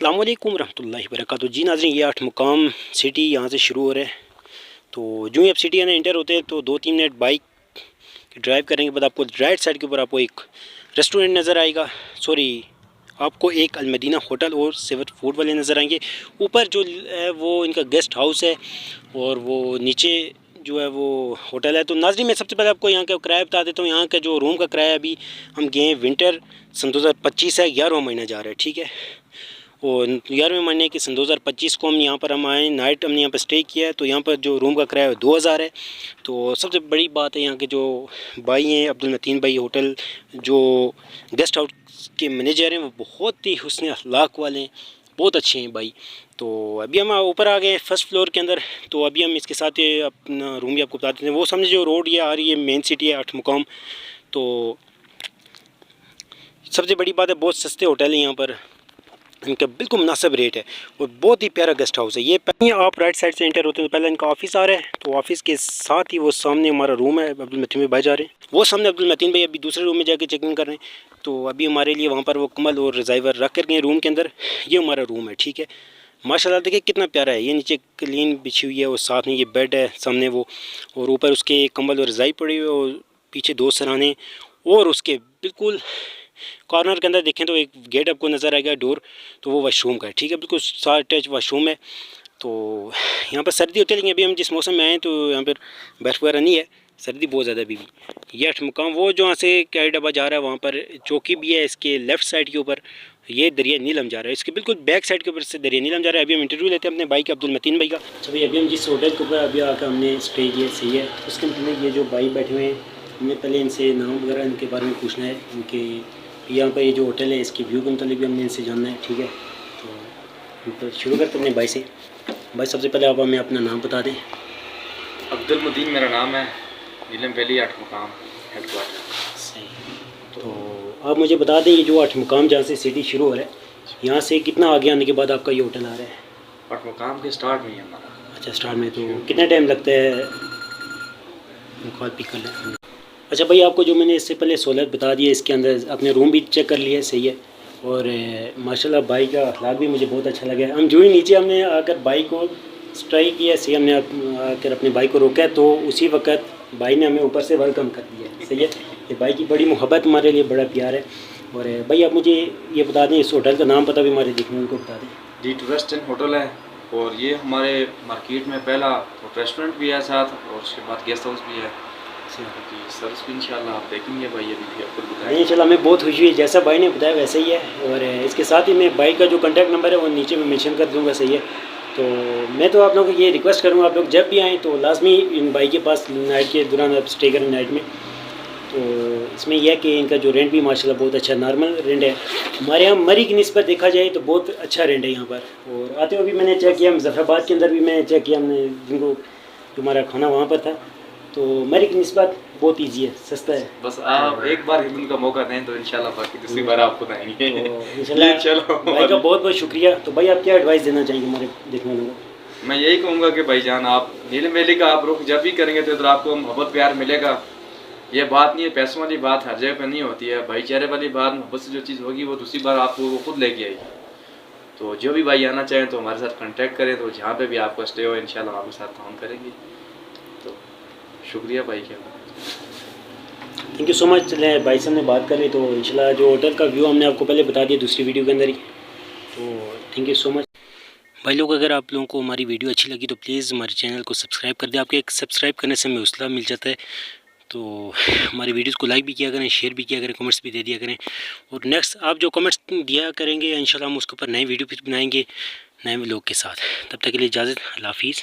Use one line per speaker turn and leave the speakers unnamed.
अस्सलाम वालेकुम रहमतुल्लाहि वबरकातुहू। जी नाज़रीन, ये 8 मुकाम सिटी यहाँ से शुरू हो रहा है। तो जो ही आप सिटी में इंटर होते हैं तो 2-3 मिनट बाइक ड्राइव करने के बाद आपको राइट साइड के ऊपर आपको एक रेस्टोरेंट नज़र आएगा। सॉरी, आपको एक अलमदीना होटल और सिवर फूड वाले नज़र आएंगे। ऊपर जो है वो इनका गेस्ट हाउस है और वो नीचे जो है वो होटल है। तो नाज़रीन, मैं सबसे पहले आपको यहाँ का किराया बता देता हूँ। यहाँ का जो रूम का किराया अभी हम गए विंटर सन 2025 है, 11वां महीना जा रहा है, ठीक है। और 11वें महीने के सन 2025 को हम आए, नाइट हमने यहाँ पर स्टे किया है। तो यहाँ पर जो रूम का किराया 2000 है। तो सबसे बड़ी बात है यहाँ के जो भाई हैं अब्दुल मतीन भाई, होटल जो गेस्ट हाउस के मैनेजर हैं, वो बहुत ही हुस्न अखलाक वाले हैं, बहुत अच्छे हैं भाई। तो अभी हम ऊपर आ गए फर्स्ट फ्लोर के अंदर। तो अभी हम इसके साथ ये अपना रूम भी आपको बता देते हैं। वो सामने जो रोड ये आ रही है मेन सिटी है 8 मुकाम। तो सबसे बड़ी बात है बहुत सस्ते होटल हैं यहाँ पर, इनका बिल्कुल मुनासिब रेट है और बहुत ही प्यारा गेस्ट हाउस है। ये पहले आप राइट साइड से एंटर होते हैं तो पहले इनका ऑफिस आ रहा है। तो ऑफिस के साथ ही वो सामने हमारा रूम है, अब्दुल मतीन भाई जा रहे हैं। वो सामने अब्दुल मतीन भाई अभी दूसरे रूम में जाके चेकिंग कर रहे हैं। तो अभी हमारे लिए वहाँ पर वो कमल और रिजाइवर रख कर गए रूम के अंदर। ये हमारा रूम है, ठीक है। माशाल्लाह देखिए कितना प्यारा है। ये नीचे क्लीन बिछी हुई है और साथ में ये बेड है सामने वो, और ऊपर उसके कम्बल और रज़ाई पड़ी हुई है और पीछे 2 सराहने। और उसके बिल्कुल कॉर्नर के अंदर देखें तो एक गेट आपको नज़र आएगा, डोर। तो वो वॉशरूम का है, ठीक है, बिल्कुल साथ अटैच वॉशरूम है। तो यहाँ पर सर्दी होती है, लेकिन अभी हम जिस मौसम में आए तो यहाँ पर बर्फ़ वगैरह नहीं है, सर्दी बहुत ज़्यादा अभी भी। ये 8 मुकाम वो जो यहाँ से कैरी डब्बा जा रहा है वहाँ पर चौकी भी है। इसके लेफ़्ट साइड के ऊपर ये दरिया नीलम जा रहा है, इसके बिल्कुल बैक साइड के ऊपर से दरिया नीलम जा रहा है। अभी हम इंटरव्यू लेते हैं अपने भाई का, अब्दुल मतीन भाई का। अच्छा भाई, अभी हम जिस होटल के ऊपर अभी आकर हमने स्टे किया सही है, उसके मतलब ये जो भाई बैठे हुए हैं, हमें पहले इनसे नाम वगैरह इनके बारे में पूछना है। इनके यहाँ पर ये जो होटल है इसके व्यू के मतलब भी हमने इनसे जानना है, ठीक है। तो शुरू करते हैं अपने भाई से। भाई सबसे पहले आप हमें अपना नाम बता दें।
अब्दुल मतीन मेरा नाम है, नीलम वैली 8 मुकाम हेडक्वार्टर।
सही। तो आप मुझे बता दें ये जो 8 मुकाम जहाँ से सिटी शुरू हो रहा है, यहाँ से कितना आगे आने के बाद आपका ये होटल आ रहा है?
8 मुकाम के स्टार्ट में ही हमारा।
अच्छा, स्टार्ट में। तो कितना टाइम लगता है कॉल पिक कर लें? अच्छा भाई, आपको जो मैंने इससे पहले सहूलत बता दी है, इसके अंदर अपने रूम भी चेक कर लिया, सही है। और माशाल्लाह भाई का अखलाक भी मुझे बहुत अच्छा लगा है। हम जो ही नीचे हमने आकर बाइक को स्ट्राइक किया, सही, हमने आकर अपने बाइक को रोका तो उसी वक्त भाई ने हमें ऊपर से वेलकम कर दिया, सही है। ये भाई की बड़ी मोहब्बत हमारे लिए, बड़ा प्यार है। और भाई आप मुझे ये बता दें, इस होटल का नाम पता भी हमारे देखने को बता दें।
डी टूरिस्ट इन होटल है और ये हमारे मार्केट में पहला रेस्टोरेंट भी है साथ, और उसके बाद गेस्ट हाउस भी है। सर्विस भी इंशाल्लाह आप देखेंगे भाई, अभी भी आपको बताएं।
इंशाल्लाह हमें बहुत खुशी हुई, जैसा भाई ने बताया वैसे ही है। और इसके साथ ही मैं भाई का जो कॉन्टैक्ट नंबर है वो नीचे में मेंशन कर दूंगा, सही है। तो मैं तो आप लोगों को ये रिक्वेस्ट करूँगा, आप लोग जब भी आएँ तो लाजमी इन भाई के पास नाइट के दौरान आप स्टे करें नाइट में। तो इसमें यह है कि इनका जो रेंट भी माशाल्लाह बहुत अच्छा नॉर्मल रेंट है। हमारे यहाँ मरी की निस्बत देखा जाए तो बहुत अच्छा रेंट है यहाँ पर। और आते हुए भी मैंने चेक किया, मुजफ्फराबाद के अंदर भी मैंने चेक किया, हमने जिनको जो हमारा खाना वहाँ पर था, तो मरी की निस्बत बहुत ईजी है, सस्ता है।
बस आप एक बार हिंदू का मौका दें तो इंशाल्लाह बाकी दूसरी बार आपको देंगे
इंशाल्लाह। भाई का बहुत बहुत शुक्रिया। तो भाई आप क्या एडवाइस देना चाहेंगे हमारे देखने वालों को?
मैं यही कहूँगा कि भाईजान आप नीलम वैली का आप रुख जब भी करेंगे तो इधर आपको मोहब्बत प्यार मिलेगा। ये बात नहीं है, पैसों वाली बात हर जगह पर नहीं होती है, भाईचारे वाली बात, मोहब्बत से जो चीज़ होगी वो दूसरी बार आपको वो खुद लेके आएगी। तो जो भी भाई आना चाहें तो हमारे साथ कांटेक्ट करें, तो जहाँ पे भी आपका स्टे हो इंशाल्लाह आपके साथ काम करेंगे। तो शुक्रिया भाई का,
थैंक यू सो मच। चले भाई साहब ने बात कर ली तो इंशाल्लाह जो होटल का व्यू हमने आपको पहले बता दिया दूसरी वीडियो के अंदर ही। तो थैंक यू सो मच भाई लोग। अगर आप लोगों को हमारी वीडियो अच्छी लगी तो प्लीज़ हमारे चैनल को सब्सक्राइब कर दें। आपके एक सब्सक्राइब करने से हमें हौसला मिल जाता है। तो हमारी वीडियोस को लाइक भी किया करें, शेयर भी किया करें, कमेंट्स भी दे दिया करें। और नेक्स्ट आप जो कमेंट्स दिया करेंगे इंशाल्लाह हम उसके ऊपर नई वीडियो भी बनाएंगे नए लोग के साथ। तब तक के लिए इजाज़त, अल्लाह हाफिज़।